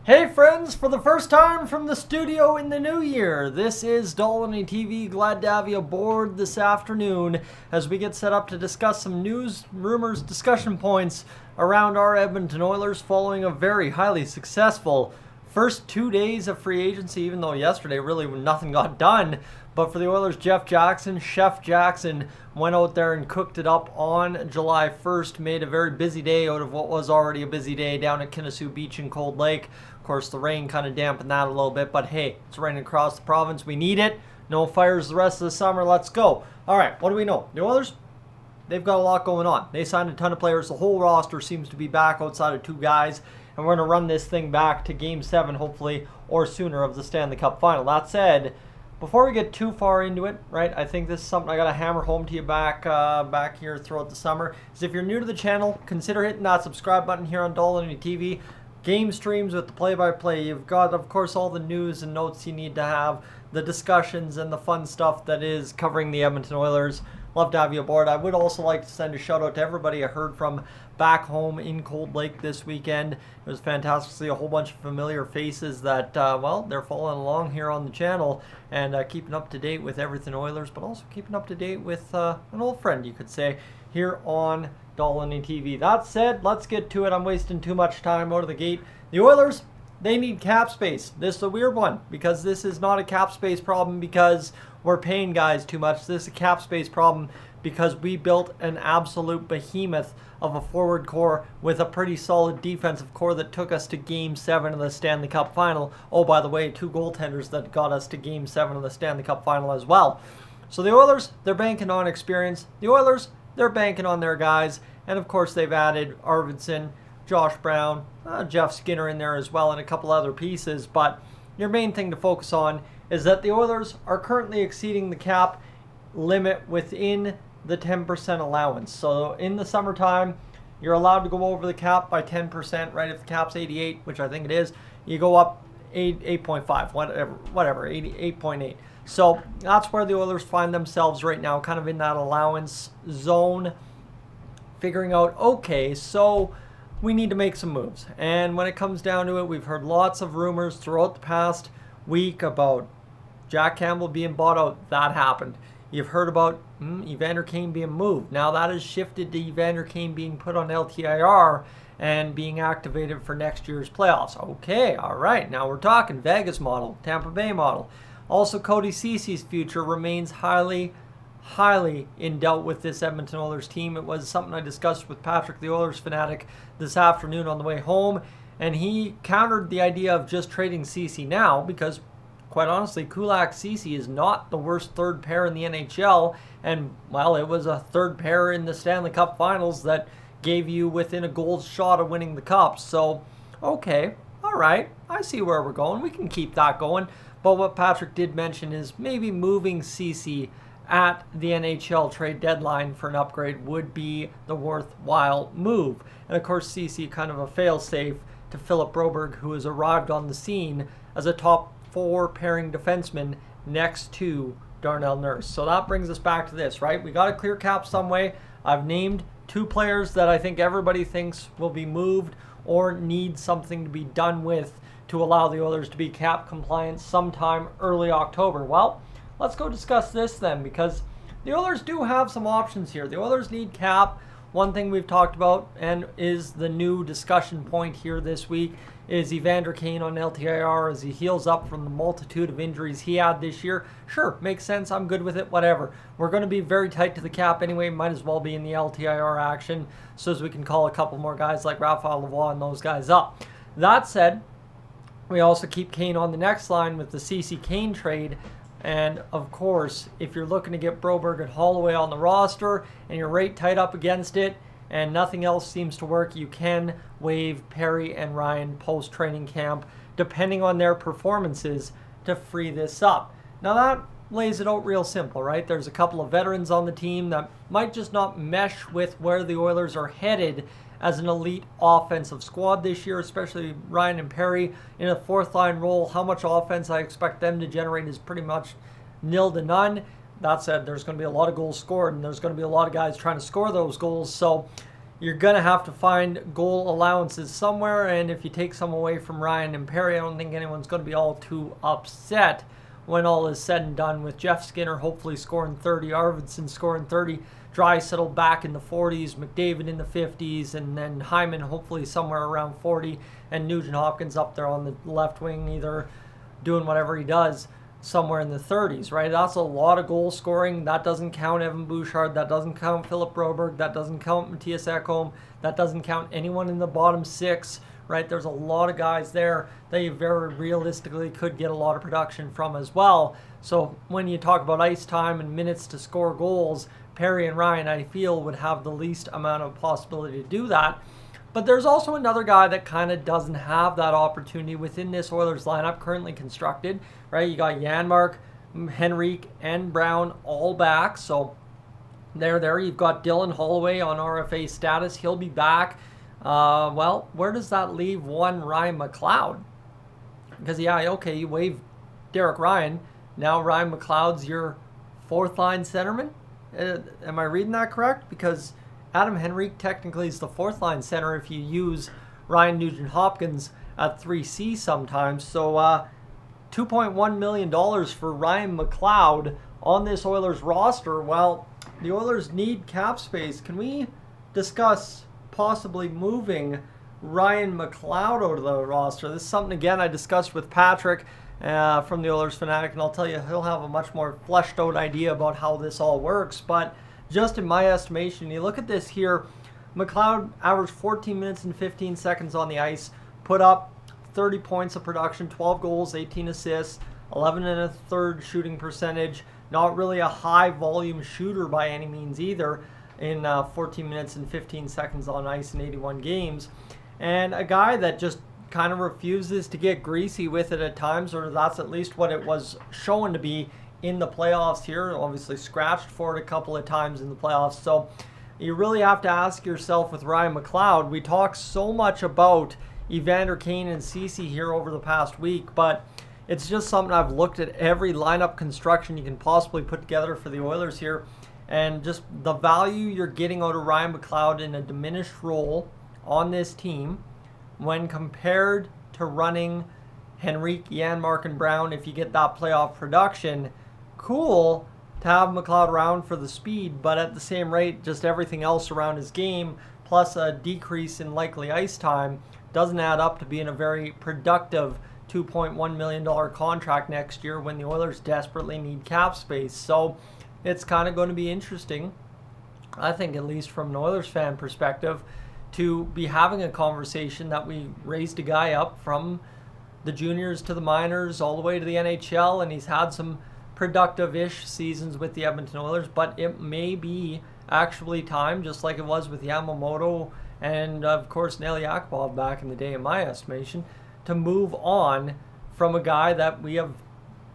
Hey friends, for the first time from the studio in the new year, this is Dolynny TV. Glad to have you aboard this afternoon as we get set up to discuss some news, rumors, discussion points around our Edmonton Oilers following a very highly successful first 2 days of free agency, even though yesterday really nothing got done. But for the Oilers, Chef Jackson, went out there and cooked it up on July 1st, made a very busy day out of what was already a busy day down at Kinnasoo Beach in Cold Lake. Of course, the rain kind of dampened that a little bit, but hey, it's raining across the province. We need it. No fires the rest of the summer. Let's go. All right, what do we know? The Oilers, they've got a lot going on. They signed a ton of players. The whole roster seems to be back outside of two guys, and we're going to run this thing back to Game 7, hopefully, or sooner, of the Stanley Cup Final. That said, before we get too far into it, right, I think this is something I got to hammer home to you back here throughout the summer, is if you're new to the channel, consider hitting that subscribe button here on Dolynny TV. Game streams with the play-by-play. You've got, of course, all the news and notes you need to have, the discussions and the fun stuff that is covering the Edmonton Oilers. Love to have you aboard. I would also like to send a shout out to everybody I heard from back home in Cold Lake this weekend. It was fantastic to see a whole bunch of familiar faces that, well, they're following along here on the channel and keeping up to date with everything Oilers, but also keeping up to date with an old friend, you could say, here on Dolynny TV. That said, let's get to it. I'm wasting too much time out of the gate. The Oilers, they need cap space. This is a weird one because this is not a cap space problem because we're paying guys too much. This is a cap space problem because we built an absolute behemoth of a forward core with a pretty solid defensive core that took us to Game 7 of the Stanley Cup Final. Oh, by the way, 2 goaltenders that got us to Game 7 of the Stanley Cup Final as well. So the Oilers, they're banking on experience. The Oilers, they're banking on their guys. And of course, they've added Arvidsson, Josh Brown, Jeff Skinner in there as well, and a couple other pieces. But your main thing to focus on is that the Oilers are currently exceeding the cap limit within the 10% allowance. So in the summertime, you're allowed to go over the cap by 10%, right? If the cap's 88, which I think it is, you go up 8.5, whatever, 8.8. So that's where the Oilers find themselves right now, kind of in that allowance zone, figuring out, okay, so we need to make some moves. And when it comes down to it, we've heard lots of rumors throughout the past week about Jack Campbell being bought out. That happened. You've heard about Evander Kane being moved. Now that has shifted to Evander Kane being put on LTIR and being activated for next year's playoffs. Okay, all right. Now we're talking Vegas model, Tampa Bay model. Also, Cody Ceci's future remains highly in doubt with this Edmonton Oilers team. It was something I discussed with Patrick, the Oilers fanatic, this afternoon on the way home, and he countered the idea of just trading Ceci now because, quite honestly, Kulak Ceci is not the worst third pair in the NHL, and, well, it was a third pair in the Stanley Cup Finals that gave you within a goal shot of winning the Cup. So, okay, all right, I see where we're going. We can keep that going. But what Patrick did mention is maybe moving Ceci at the NHL trade deadline for an upgrade would be the worthwhile move. And of course, Ceci kind of a fail-safe to Philip Broberg, who has arrived on the scene as a top 4 pairing defenseman next to Darnell Nurse. So that brings us back to this, right? We got to clear cap some way. I've named 2 players that I think everybody thinks will be moved or need something to be done with to allow the Oilers to be cap compliant sometime early October. Well, let's go discuss this then, because the Oilers do have some options here. The Oilers need cap. One thing we've talked about and is the new discussion point here this week is Evander Kane on LTIR as he heals up from the multitude of injuries he had this year. Sure, makes sense. I'm good with it. Whatever. We're going to be very tight to the cap anyway. Might as well be in the LTIR action so as we can call a couple more guys like Raphael Lavoie and those guys up. That said, we also keep Kane on the next line with the Ceci Kane trade. And, of course, if you're looking to get Broberg and Holloway on the roster and you're right tight up against it and nothing else seems to work, you can waive Perry and Ryan post-training camp, depending on their performances, to free this up. Now, that lays it out real simple, right? There's a couple of veterans on the team that might just not mesh with where the Oilers are headed as an elite offensive squad this year, especially Ryan and Perry in a 4th-line role. How much offense I expect them to generate is pretty much nil to none. That said, there's going to be a lot of goals scored, and there's going to be a lot of guys trying to score those goals. So you're going to have to find goal allowances somewhere, and if you take some away from Ryan and Perry, I don't think anyone's going to be all too upset when all is said and done, with Jeff Skinner hopefully scoring 30, Arvidsson scoring 30, Draisaitl back in the 40s, McDavid in the 50s, and then Hyman hopefully somewhere around 40, and Nugent Hopkins up there on the left wing, either doing whatever he does, somewhere in the 30s, right? That's a lot of goal scoring. That doesn't count Evan Bouchard. That doesn't count Philip Broberg. That doesn't count Matthias Ekholm. That doesn't count anyone in the bottom six, right? There's a lot of guys there that you very realistically could get a lot of production from as well. So when you talk about ice time and minutes to score goals, Perry and Ryan, I feel, would have the least amount of possibility to do that. But there's also another guy that kind of doesn't have that opportunity within this Oilers lineup currently constructed, right? You got Janmark, Henrique, and Brown all back. So there. You've got Dylan Holloway on RFA status. He'll be back. Well, where does that leave one Ryan McLeod? Because, yeah, okay, you waive Derek Ryan. Now Ryan McLeod's your fourth-line centerman? Am I reading that correct? Because Adam Henrique technically is the fourth-line center if you use Ryan Nugent-Hopkins at 3C sometimes. So $2.1 million for Ryan McLeod on this Oilers roster. Well, the Oilers need cap space. Can we discuss possibly moving Ryan McLeod out of the roster? This is something, again, I discussed with Patrick from the Oilers Fanatic, and I'll tell you, he'll have a much more fleshed out idea about how this all works. But just in my estimation, you look at this here, McLeod averaged 14 minutes and 15 seconds on the ice, put up 30 points of production, 12 goals, 18 assists, 11 and a third shooting percentage. Not really a high volume shooter by any means either in 14 minutes and 15 seconds on ice in 81 games. And a guy that just kind of refuses to get greasy with it at times, or that's at least what it was shown to be in the playoffs here. Obviously scratched for it a couple of times in the playoffs. So you really have to ask yourself with Ryan McLeod, we talk so much about Evander Kane and Ceci here over the past week, but it's just something I've looked at every lineup construction you can possibly put together for the Oilers here, and just the value you're getting out of Ryan McLeod in a diminished role on this team when compared to running Henrique, Janmark, and Brown. If you get that playoff production, cool to have McLeod around for the speed, but at the same rate, just everything else around his game, plus a decrease in likely ice time, doesn't add up to being a very productive $2.1 million contract next year when the Oilers desperately need cap space. So it's kind of going to be interesting, I think, at least from an Oilers fan perspective, to be having a conversation that we raised a guy up from the juniors to the minors all the way to the NHL, and he's had some productive-ish seasons with the Edmonton Oilers, but it may be actually time, just like it was with Yamamoto and, of course, Nail Yakupov back in the day, in my estimation, to move on from a guy that we have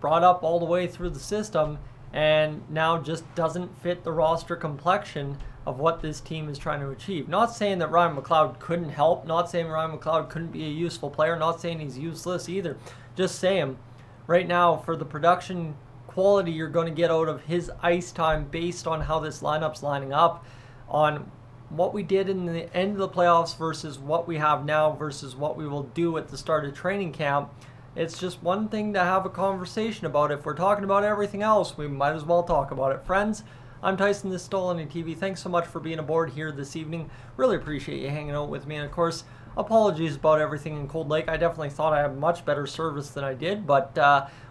brought up all the way through the system and now just doesn't fit the roster complexion of what this team is trying to achieve. Not saying that Ryan McLeod couldn't help, not saying Ryan McLeod couldn't be a useful player, not saying he's useless either. Just saying, right now, for the production quality you're going to get out of his ice time based on how this lineup's lining up, on what we did in the end of the playoffs versus what we have now versus what we will do at the start of training camp, it's just one thing to have a conversation about. If we're talking about everything else, we might as well talk about it. Friends, I'm Tyson, this is Dolynny TV. Thanks so much for being aboard here this evening. Really appreciate you hanging out with me. And of course, apologies about everything in Cold Lake. I definitely thought I had much better service than I did, but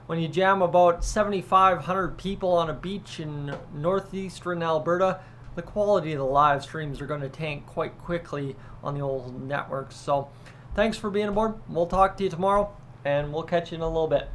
when you jam about 7,500 people on a beach in northeastern Alberta, the quality of the live streams are going to tank quite quickly on the old networks. So thanks for being aboard. We'll talk to you tomorrow, and we'll catch you in a little bit.